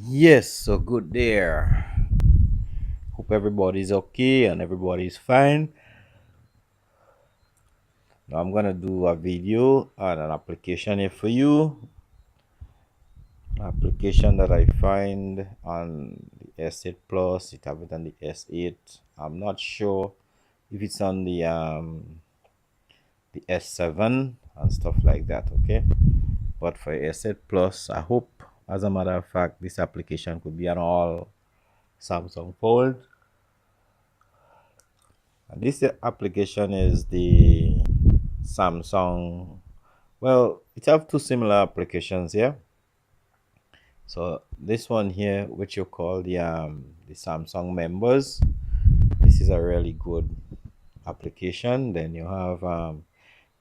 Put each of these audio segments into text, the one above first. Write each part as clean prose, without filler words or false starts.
Yes, so good there. Hope everybody's okay and everybody's fine. Now I'm gonna do a video on an application here for you. Application that I find on the S8 Plus. It have it on the S8. I'm not sure if it's on the S7 and stuff like that. Okay, but for S8 Plus, I hope, as a matter of fact, this application could be on all Samsung phones. This application is the Samsung. Well, it have two similar applications here. So this one here, which you call the Samsung members, this is a really good application. Then you have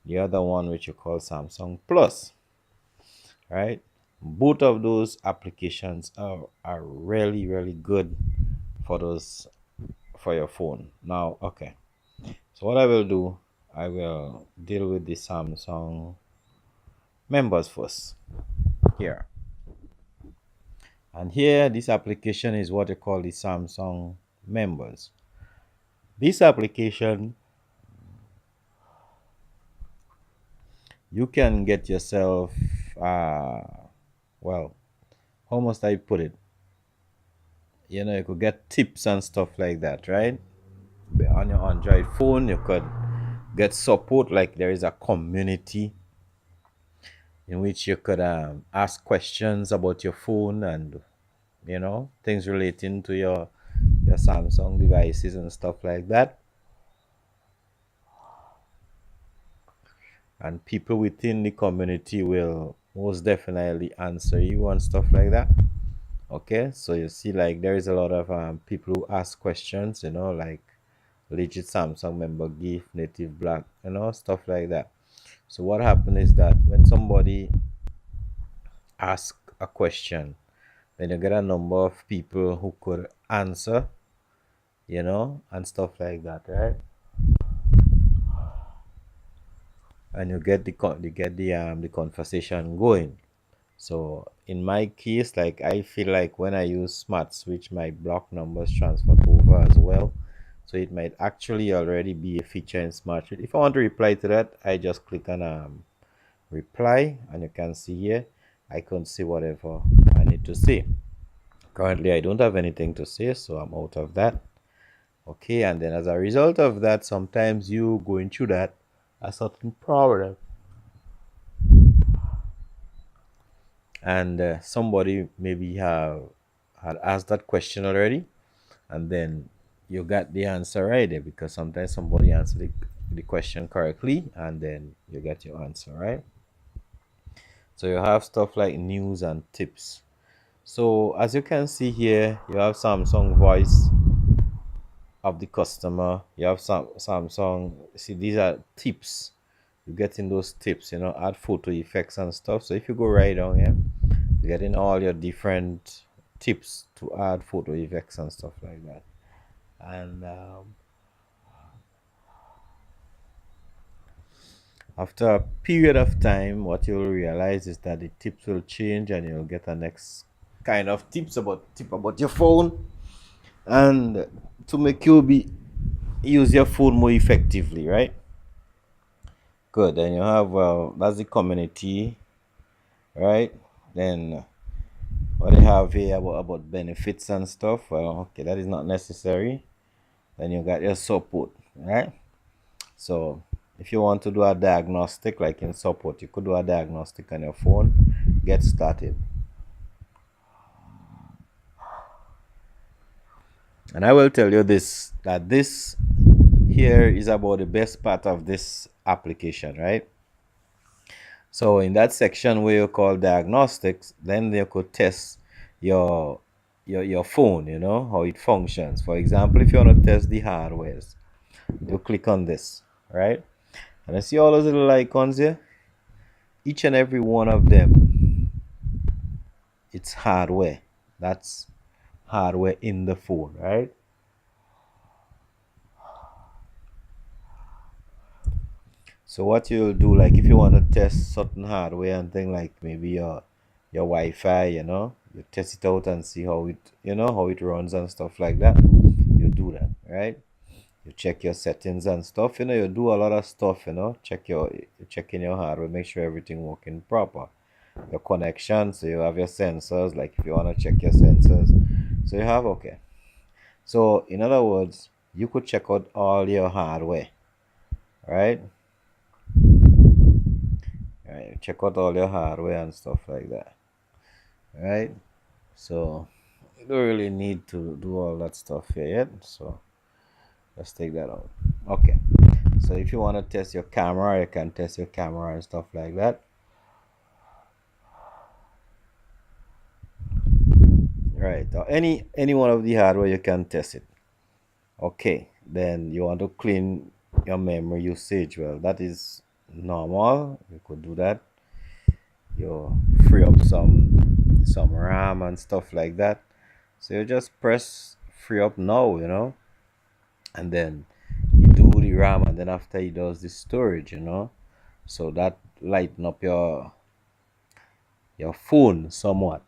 the other one which you call Samsung Plus, right? Both of those applications are really good for those for your phone. Now, okay. So what I will do, I will deal with the Samsung members first here. And here, this application is what you call the Samsung members. This application, you can get yourself, well, how must I put it? You could get tips and stuff like that, right? On your Android phone, you could get support, like there is a community in which you could ask questions about your phone and things relating to your Samsung devices and stuff like that. And people within the community will most definitely answer you and stuff like that. Okay, so you see, like there is a lot of people who ask questions, like legit Samsung member gift, native black, stuff like that. So what happened is that when somebody asks a question, then you get a number of people who could answer, and stuff like that, right? And you get the conversation going. So in my case, like I feel like when I use Smart Switch, my block numbers transfer over as well. So it might actually already be a feature in Smart Switch. If I want to reply to that, I just click on reply, and you can see here I can say whatever I need to say. Currently, I don't have anything to say, so I'm out of that. Okay, and then as a result of that, sometimes you going through that a certain problem, and somebody maybe had asked that question already, and then you got the answer right there, because sometimes somebody answered the question correctly and then you get your answer right. So you have stuff like news and tips. So as you can see here, you have Samsung voice of the customer. You have some Samsung. See, these are tips. You're getting those tips, add photo effects and stuff. So if you go right down here, you're getting all your different tips to add photo effects and stuff like that. And after a period of time, what you'll realize is that the tips will change, and you'll get a next kind of tip about your phone, and to make you be use your phone more effectively, right? Good. Then you have, well, that's the community, right? Then what they have here about benefits and stuff, well, okay, that is not necessary. Then you got your support, right? So if you want to do a diagnostic, like in support, you could do a diagnostic on your phone, get started. And I will tell you this, that this here is about the best part of this application, right? So in that section where you call diagnostics, then you could test your your phone, how it functions. For example, if you want to test the hardwares, you click on this, right? And I see all those little icons here. Each and every one of them, it's hardware. That's hardware in the phone, right? So what you'll do, like if you want to test certain hardware and thing, like maybe your Wi-Fi, you test it out and see how it runs and stuff like that. You do that, right? You check your settings and stuff, you do a lot of stuff, check in your hardware, make sure everything working proper. Your connection, so you have your sensors, like if you want to check your sensors. So you have okay. So in other words, you could check out all your hardware, right? Right, check out all your hardware and stuff like that, right? So you don't really need to do all that stuff here yet. So let's take that out. Okay. So if you want to test your camera, you can test your camera and stuff like that. Right. Or any one of the hardware you can test it. Okay. Then you want to clean your memory usage. Well, that is normal. You could do that. You free up some RAM and stuff like that. So you just press free up now, and then you do the RAM, and then after he does the storage, so that lighten up your phone somewhat,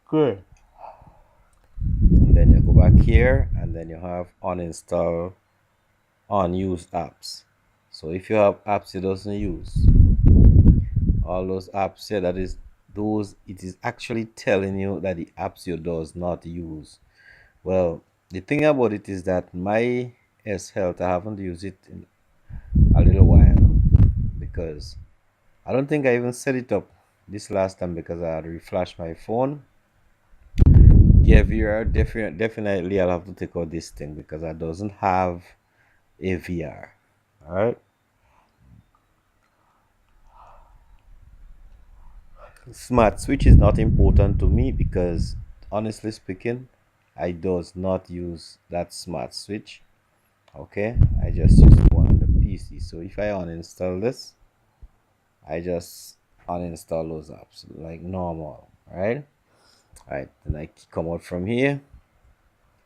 good. And then you go back here, and then you have uninstall unused apps. So if you have apps you doesn't use, all those apps here, that is those, it is actually telling you that the apps you does not use. Well, the thing about it is that my S Health, I haven't used it in a little while, because I don't think I even set it up this last time, because I had reflashed my phone. Yeah, VR, definitely I'll have to take out this thing because I doesn't have a VR. All right. Smart switch is not important to me because, honestly speaking, I does not use that smart switch. Okay, I just use the one on the PC. So if I uninstall this, I just uninstall those apps like normal, right? All right, then I come out from here,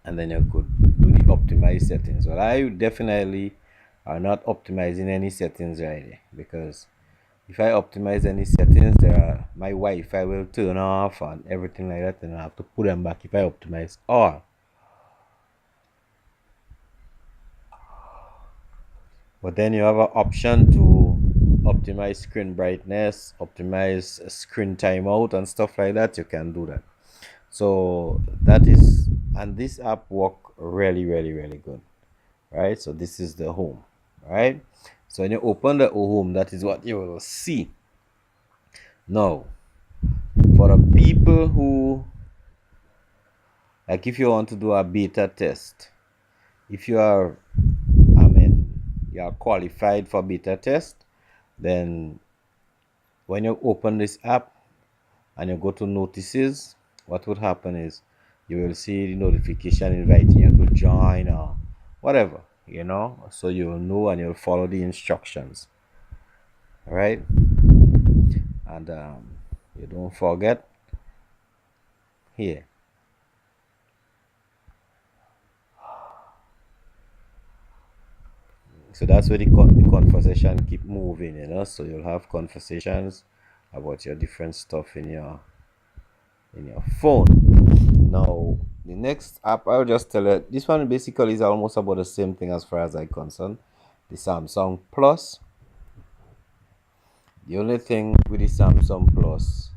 and then you could do the optimize settings. Well, I definitely are not optimizing any settings right here, because if I optimize any settings, my Wi-Fi will turn off and everything like that, and I have to put them back if I optimize all. But then you have an option to optimize screen brightness, optimize screen timeout and stuff like that. You can do that. So that is, and this app work really, really, really good, right? So this is the home, right? So when you open the home, that is what you will see. Now, for the people who, like, if you want to do a beta test, if you are, I mean, you are qualified for beta test, then when you open this app and you go to notices, what would happen is you will see the notification inviting you to join or whatever, so you'll know and you'll follow the instructions. All right. And you don't forget here. So that's where the conversation keep moving, so you'll have conversations about your different stuff in your phone. Now, the next app, I'll just tell you, this one basically is almost about the same thing as far as I'm concerned. The Samsung Plus. The only thing with the Samsung Plus,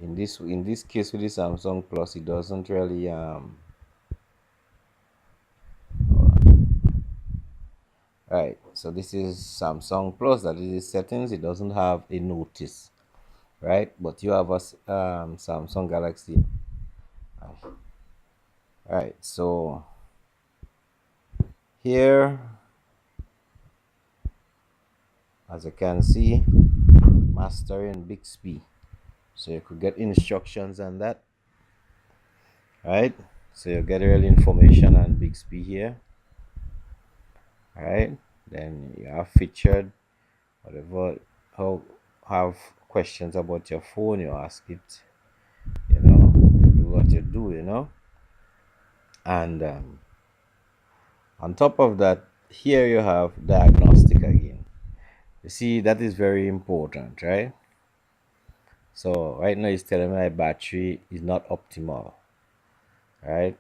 in this case with the Samsung Plus, it doesn't really right. So this is Samsung Plus. That is the settings. It doesn't have a notice, right? But you have a Samsung Galaxy. Right. So here, as you can see, mastering Bixby. So you could get instructions on that, right? So you get real information on Bixby here, right? Then you have featured whatever, how have questions about your phone, you ask it, you do what you do, and on top of that, here you have diagnostic again. You see, that is very important, right? So right now it's telling me my battery is not optimal. Right?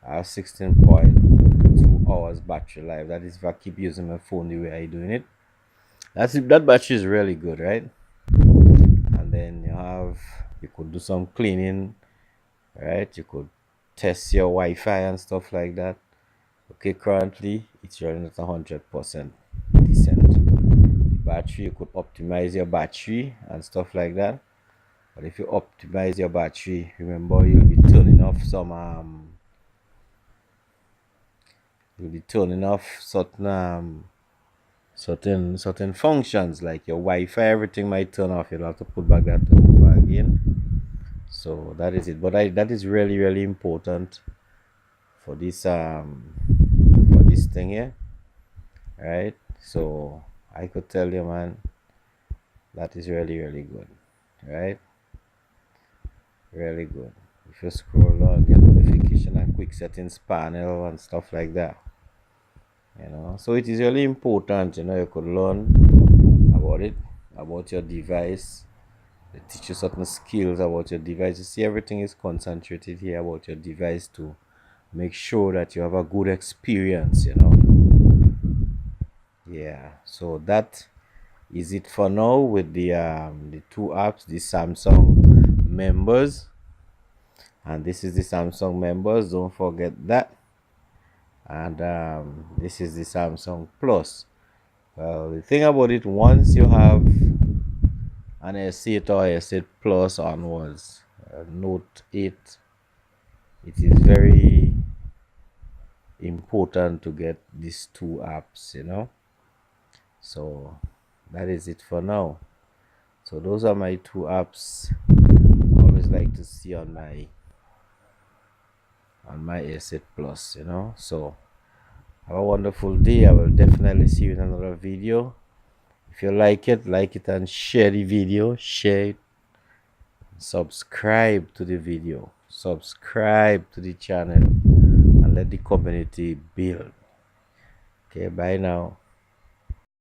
I have 16.2 hours battery life. That is if I keep using my phone the way I doing it. That battery is really good, right? And then you could do some cleaning, right? You could test your Wi-Fi and stuff like that. Okay, currently it's running at 100% decent. The battery, you could optimize your battery and stuff like that. But if you optimize your battery, remember you'll be turning off certain functions like your Wi-Fi. Everything might turn off. You'll have to put back that over again. So that is it. But that is really really important for this thing here, right? So I could tell you, man, that is really really good, right? Really good. If you scroll down, get notification and quick settings panel and stuff like that. So it is really important. You could learn about it, about your device. They teach you certain skills about your device. You see, everything is concentrated here about your device to make sure that you have a good experience. Yeah, so that is it for now with the two apps, the Samsung members, and this is the Samsung members. Don't forget that. And this is the Samsung Plus. Well, the thing about it, once you have an S8 or S8 Plus onwards, Note 8, it is very important to get these two apps. So that is it for now. So those are my two apps I always like to see on my S8 Plus. So have a wonderful day. I will definitely see you in another video. If you like it and share the video, share it, subscribe to the video, subscribe to the channel, and let the community build. Okay, bye now.